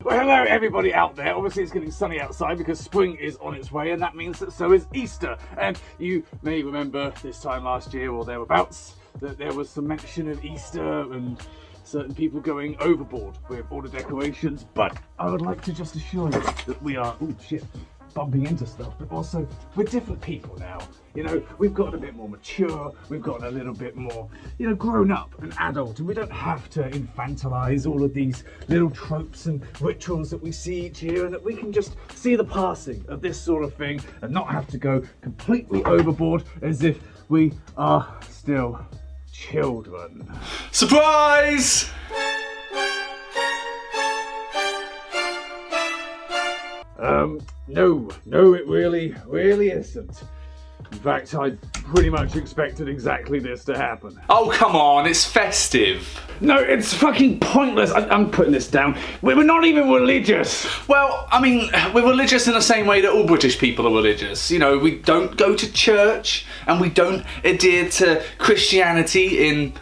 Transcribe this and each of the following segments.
Well, hello everybody out there. Obviously it's getting sunny outside because spring is on its way, and that means that so is Easter. And you may remember this time last year or thereabouts that there was some mention of Easter and certain people going overboard with all the decorations, but I would like to just assure you that we are, oh shit, bumping into stuff, but also we're different people now. You know, we've gotten a bit more mature, we've gotten a little bit more, you know, grown up and adult, and we don't have to infantilize all of these little tropes and rituals that we see each year, and that we can just see the passing of this sort of thing and not have to go completely overboard as if we are still children. Surprise! No, it really isn't. In fact, I pretty much expected exactly this to happen. Oh, come on, it's festive. No, it's fucking pointless. I'm putting this down. We're not even religious. Well, I mean, we're religious in the same way that all British people are religious. You know, we don't go to church and we don't adhere to Christianity in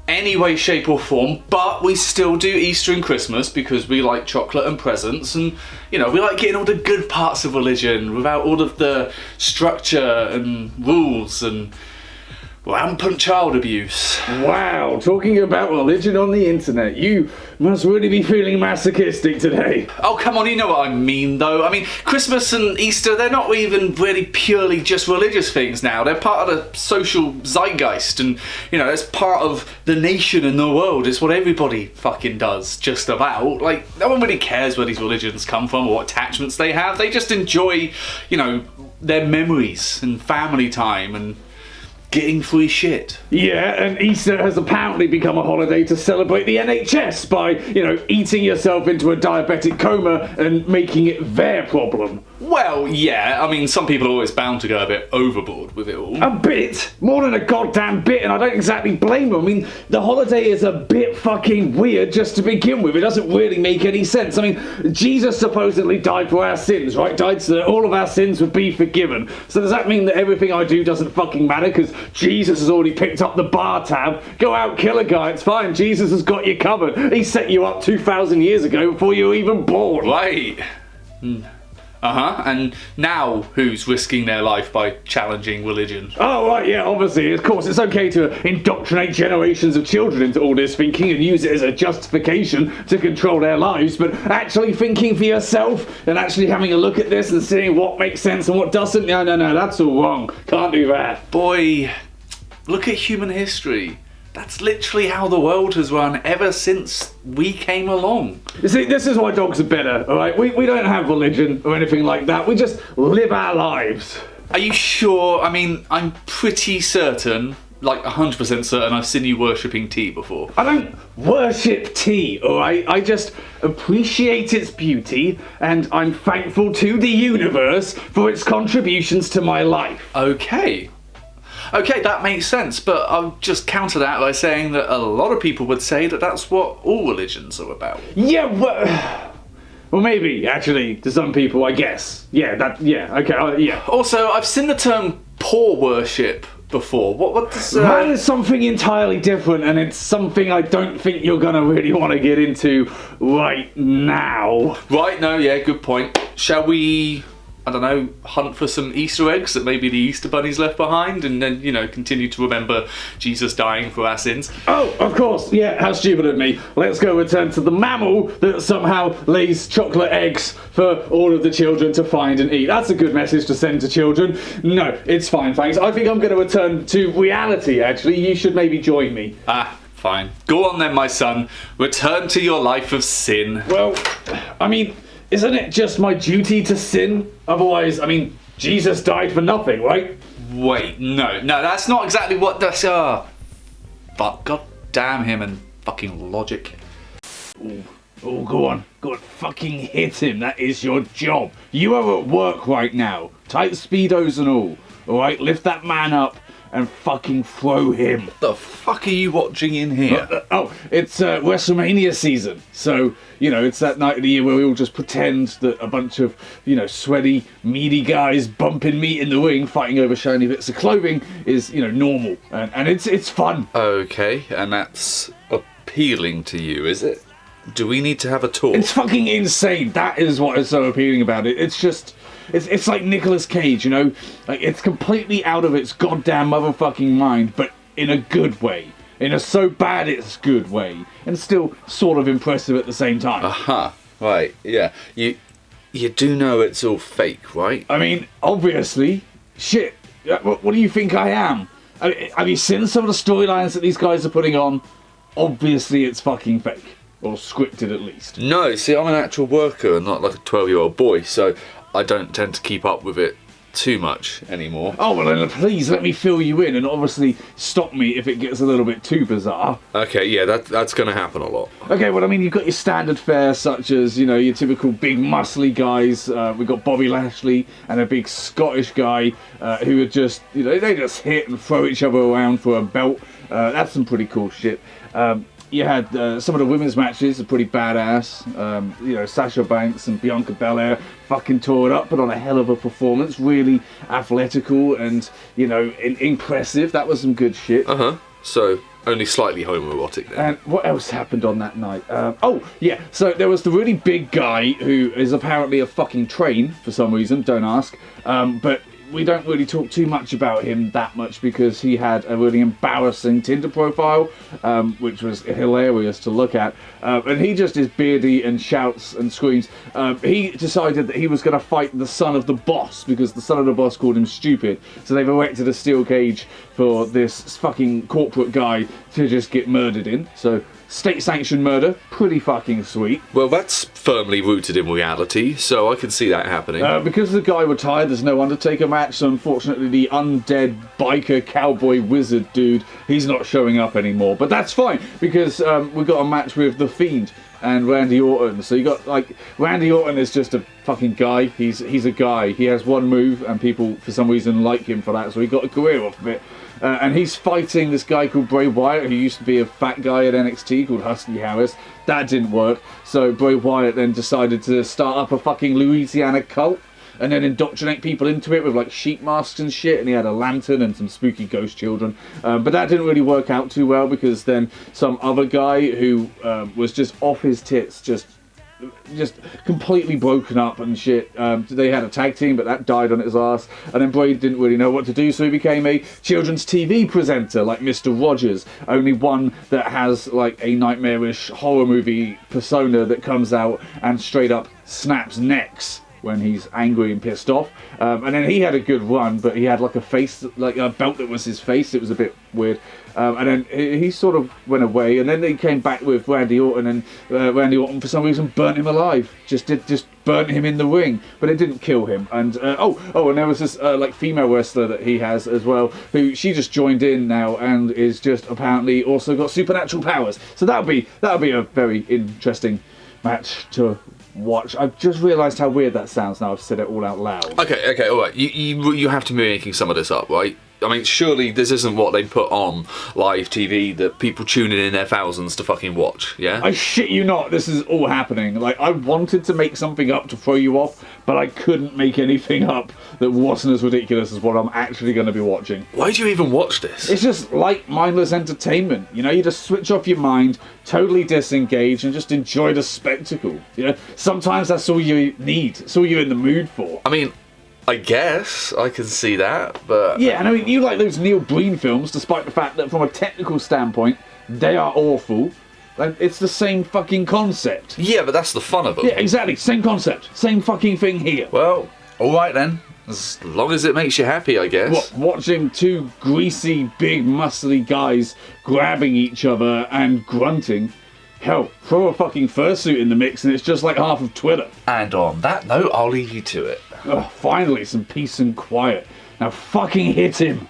any way, shape or form, but we still do Easter and Christmas because we like chocolate and presents, and you know, we like getting all the good parts of religion without all of the structure and rules and rampant child abuse. Wow, talking about religion on the internet, you must really be feeling masochistic today. Oh, come on, you know what I mean, though. I mean, Christmas and Easter, they're not even really purely just religious things now. They're part of the social zeitgeist, and, you know, it's part of the nation and the world. It's what everybody fucking does, just about. Like, no one really cares where these religions come from or what attachments they have. They just enjoy, you know, their memories and family time and getting free shit. Yeah, and Easter has apparently become a holiday to celebrate the NHS by, you know, eating yourself into a diabetic coma and making it their problem. Well, yeah, I mean, some people are always bound to go a bit overboard with it all. A bit? More than a goddamn bit, and I don't exactly blame them. I mean, the holiday is a bit fucking weird just to begin with. It doesn't really make any sense. I mean, Jesus supposedly died for our sins, right? Died so that all of our sins would be forgiven. So does that mean that everything I do doesn't fucking matter because Jesus has already picked up the bar tab? Go out, kill a guy, it's fine. Jesus has got you covered. He set you up 2,000 years ago before you were even born. Right. And now who's risking their life by challenging religion? Oh, right, yeah, obviously. Of course, it's okay to indoctrinate generations of children into all this thinking and use it as a justification to control their lives, but actually thinking for yourself and actually having a look at this and seeing what makes sense and what doesn't, no, that's all wrong. Can't do that. Boy, look at human history. That's literally how the world has run ever since we came along. You see, this is why dogs are better, alright? We don't have religion or anything like that. We just live our lives. Are you sure? I mean, I'm pretty certain, like 100% certain, I've seen you worshipping tea before. I don't worship tea, alright? I just appreciate its beauty, and I'm thankful to the universe for its contributions to my life. Okay, that makes sense, but I'll just counter that by saying that a lot of people would say that that's what all religions are about. Yeah, well, maybe, actually, to some people, I guess. Yeah. Also, I've seen the term poor worship before. What does... That is something entirely different, and it's something I don't think you're gonna really want to get into right now. Right, no, yeah, good point. Shall we... I don't know, hunt for some Easter eggs that maybe the Easter bunnies left behind, and then, you know, continue to remember Jesus dying for our sins? Oh, of course, yeah, how stupid of me. Let's go return to the mammal that somehow lays chocolate eggs for all of the children to find and eat. That's a good message to send to children. No, it's fine, thanks. I think I'm going to return to reality, actually. You should maybe join me. Fine. Go on then, my son. Return to your life of sin. Well, I mean... isn't it just my duty to sin? Otherwise, I mean, Jesus died for nothing, right? Wait, no, that's not exactly what that's... Fuck, god damn him and fucking logic. Oh, go on, fucking hit him, that is your job. You are at work right now, tight speedos and all. Alright, lift that man up and fucking throw him. What the fuck are you watching in here? It's WrestleMania season. So, you know, it's that night of the year where we all just pretend that a bunch of, you know, sweaty, meaty guys bumping meat in the ring, fighting over shiny bits of clothing is, you know, normal. And it's fun. Okay, and that's appealing to you, is it? Do we need to have a talk? It's fucking insane. That is what is so appealing about it. It's just, it's like Nicolas Cage, you know? Like, it's completely out of its goddamn motherfucking mind, but in a good way. In a so bad it's good way. And still sort of impressive at the same time. Aha, right, yeah. You do know it's all fake, right? I mean, obviously, shit. What do you think I am? Have you seen some of the storylines that these guys are putting on? Obviously it's fucking fake. Or scripted at least. No, see, I'm an actual worker and not like a 12-year-old boy, so I don't tend to keep up with it too much anymore. Oh, well then please let me fill you in and obviously stop me if it gets a little bit too bizarre. Okay, yeah, that's going to happen a lot. Okay, well I mean you've got your standard fare such as, you know, your typical big muscly guys. We've got Bobby Lashley and a big Scottish guy who are just, you know, they just hit and throw each other around for a belt. That's some pretty cool shit. You had some of the women's matches are pretty badass. You know, Sasha Banks and Bianca Belair fucking tore it up, but on a hell of a performance. Really athletical and, you know, impressive. That was some good shit. So, only slightly homoerotic then. And what else happened on that night? Oh, yeah, so there was the really big guy who is apparently a fucking train for some reason, don't ask. But we don't really talk too much about him that much because he had a really embarrassing Tinder profile, which was hilarious to look at. And he just is beardy and shouts and screams. He decided that he was going to fight the son of the boss because the son of the boss called him stupid. So they've erected a steel cage for this fucking corporate guy to just get murdered in. So state-sanctioned murder, pretty fucking sweet. Well, that's firmly rooted in reality, so I can see that happening. Because the guy retired, there's no Undertaker match, so unfortunately the undead biker cowboy wizard dude, he's not showing up anymore. But that's fine, because we've got a match with The Fiend and Randy Orton. So you got, like, Randy Orton is just a fucking guy. He's a guy. He has one move, and people, for some reason, like him for that, so he got a career off of it. And he's fighting this guy called Bray Wyatt, who used to be a fat guy at NXT called Husky Harris. That didn't work, so Bray Wyatt then decided to start up a fucking Louisiana cult and then indoctrinate people into it with like sheep masks and shit, and he had a lantern and some spooky ghost children. But that didn't really work out too well because then some other guy who was just off his tits, just completely broken up and shit. They had a tag team, but that died on its ass. And then Bray didn't really know what to do, so he became a children's TV presenter like Mr. Rogers. Only one that has like a nightmarish horror movie persona that comes out and straight up snaps necks when he's angry and pissed off. And then he had a good run, but he had like a face, like a belt that was his face. It was a bit weird. And then he sort of went away, and then they came back with Randy Orton, and Randy Orton for some reason burnt him alive. Just burnt him in the ring, but it didn't kill him. And and there was this like female wrestler that he has as well, who she just joined in now and is just apparently also got supernatural powers. So that'll be a very interesting match to watch. I've just realised how weird that sounds now I've said it all out loud. Okay, alright. You have to be making some of this up, right? I mean, surely this isn't what they put on live TV that people tune in their thousands to fucking watch, yeah? I shit you not, this is all happening. Like, I wanted to make something up to throw you off, but I couldn't make anything up that wasn't as ridiculous as what I'm actually going to be watching. Why do you even watch this? It's just like mindless entertainment, you know? You just switch off your mind, totally disengage, and just enjoy the spectacle. You know? Sometimes that's all you need. It's all you're in the mood for. I mean, I guess I can see that, but... Yeah, and I mean, you like those Neil Breen films, despite the fact that from a technical standpoint, they are awful. Like, it's the same fucking concept. Yeah, but that's the fun of them. Yeah, exactly. Same concept. Same fucking thing here. Well, alright then. As long as it makes you happy, I guess. What, watching two greasy, big, muscly guys grabbing each other and grunting? Hell, throw a fucking fursuit in the mix and it's just like half of Twitter. And on that note, I'll leave you to it. Oh, finally, some peace and quiet. Now fucking hit him!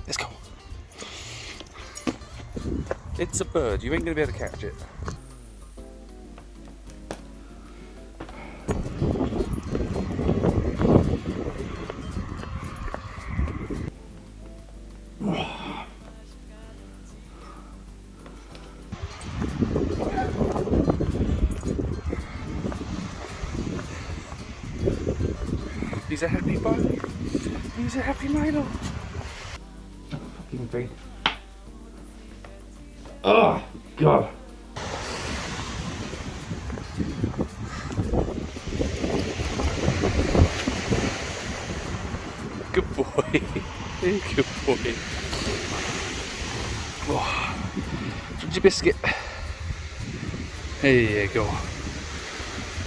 Let's go. It's a bird. You ain't gonna be able to catch it. He's a happy boy. He's a happy Milo. Fucking thing. Oh, God. Good boy. Good boy. Oh. Ginger biscuit. There you go.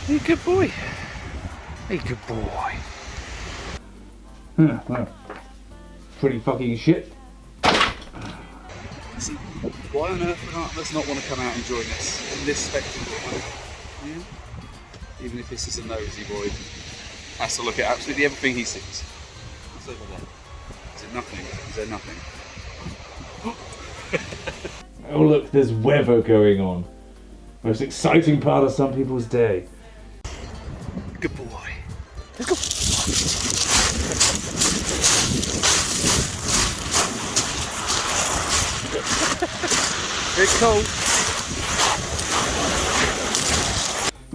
Hey, good boy. Hey, good boy. Well, pretty fucking shit. See, why on earth would Artemis not want to come out and join us in this spectacle? Yeah? Even if this is a nosy boy, has to look at absolutely everything he sees. What's over there? Is it nothing? Is there nothing? Oh look, there's weather going on. Most exciting part of some people's day. Good boy. Let's go. It's cold.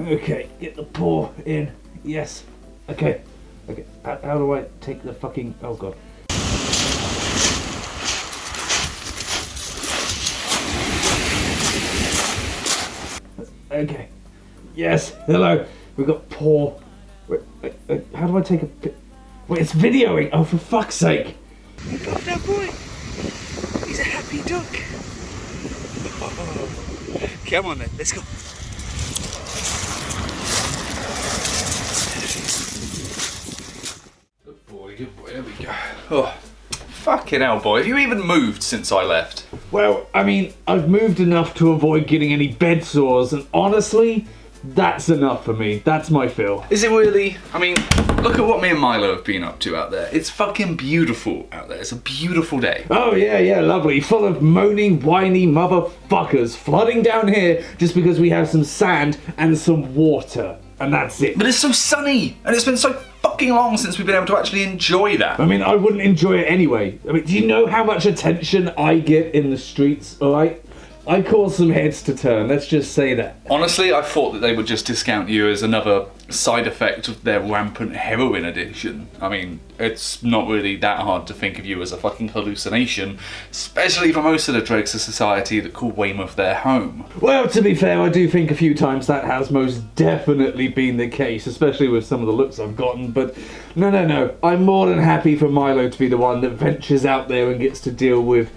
Okay, get the paw in. Yes. Okay. Okay. How do I take the fucking... Oh god. Okay. Yes. Hello. We've got paw. Wait, how do I take a... Wait, it's videoing. Oh, for fuck's sake. I love that boy. He's a happy duck. Oh. Come on then, let's go. Good boy, there we go. Oh, fucking hell, boy. Have you even moved since I left? Well, I mean, I've moved enough to avoid getting any bed sores, and honestly, that's enough for me. That's my fill. Is it really? I mean, look at what me and Milo have been up to out there. It's fucking beautiful out there. It's a beautiful day. Oh, yeah, lovely. Full of moaning, whiny motherfuckers flooding down here just because we have some sand and some water. And that's it. But it's so sunny, and it's been so fucking long since we've been able to actually enjoy that. I mean, I wouldn't enjoy it anyway. I mean, do you know how much attention I get in the streets, alright? I cause some heads to turn, let's just say that. Honestly, I thought that they would just discount you as another side effect of their rampant heroin addiction. I mean, it's not really that hard to think of you as a fucking hallucination, especially for most of the dregs of society that call Weymouth their home. Well, to be fair, I do think a few times that has most definitely been the case, especially with some of the looks I've gotten, but no. I'm more than happy for Milo to be the one that ventures out there and gets to deal with,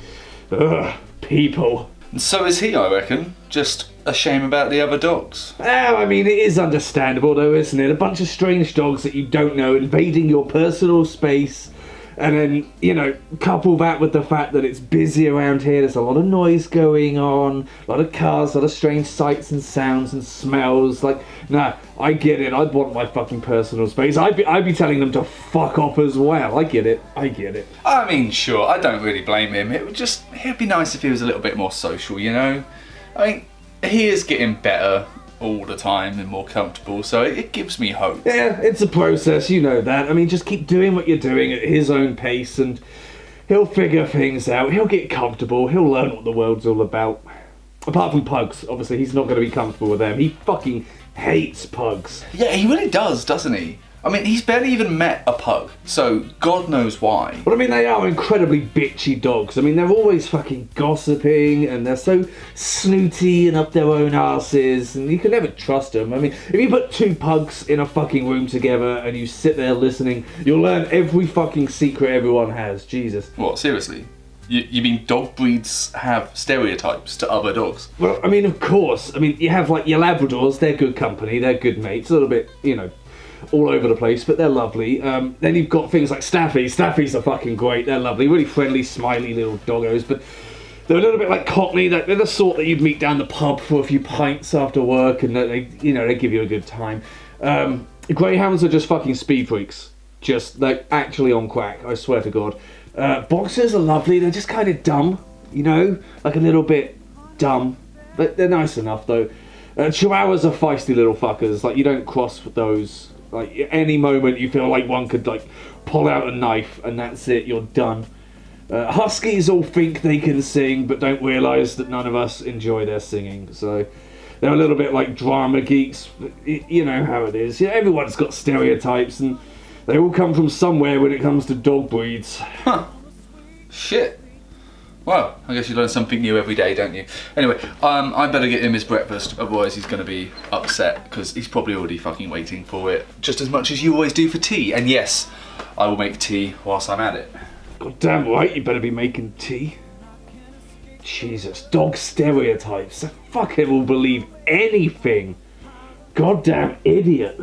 people. And so is he, I reckon. Just a shame about the other dogs. Oh, I mean, it is understandable though, isn't it? A bunch of strange dogs that you don't know invading your personal space, and then, you know, couple that with the fact that it's busy around here, there's a lot of noise going on, a lot of cars, a lot of strange sights and sounds and smells. Like, nah, I get it. I'd want my fucking personal space. I'd be telling them to fuck off as well. I get it. I mean, sure, I don't really blame him. It'd be nice if he was a little bit more social, you know? I mean, he is getting better all the time and more comfortable, so it gives me hope. Yeah, it's a process, you know that. I mean, just keep doing what you're doing at his own pace and he'll figure things out. He'll get comfortable. He'll learn what the world's all about. Apart from pugs, obviously, he's not going to be comfortable with them. He fucking hates pugs. Yeah, he really does, doesn't he? I mean, he's barely even met a pug, so God knows why. But I mean, they are incredibly bitchy dogs. I mean, they're always fucking gossiping, and they're so snooty and up their own arses, and you can never trust them. I mean, if you put two pugs in a fucking room together and you sit there listening, you'll learn every fucking secret everyone has. Jesus. What, seriously? You mean dog breeds have stereotypes to other dogs? Well, I mean, of course. I mean, you have like your Labradors, they're good company, they're good mates, a little bit, you know, all over the place, but they're lovely. Then you've got things like Staffies. Staffies are fucking great. They're lovely, really friendly, smiley little doggos, but they're a little bit like Cockney. They're the sort that you'd meet down the pub for a few pints after work, and they give you a good time. Greyhounds are just fucking speed freaks. Just, like, actually on crack, I swear to God. Boxers are lovely. They're just kind of dumb, you know? Like a little bit dumb. But they're nice enough, though. Chihuahuas are feisty little fuckers. Like, you don't cross with those. Like, at any moment you feel like one could, like, pull out a knife and that's it, you're done. Huskies all think they can sing but don't realise that none of us enjoy their singing. So they're a little bit like drama geeks. You know how it is. Yeah, everyone's got stereotypes and they all come from somewhere when it comes to dog breeds. Huh. Shit. Well, I guess you learn something new every day, don't you? Anyway, I better get him his breakfast, otherwise he's going to be upset because he's probably already fucking waiting for it, just as much as you always do for tea. And yes, I will make tea whilst I'm at it. God damn right, you better be making tea. Jesus, dog stereotypes. I fucking will believe anything. Goddamn idiot.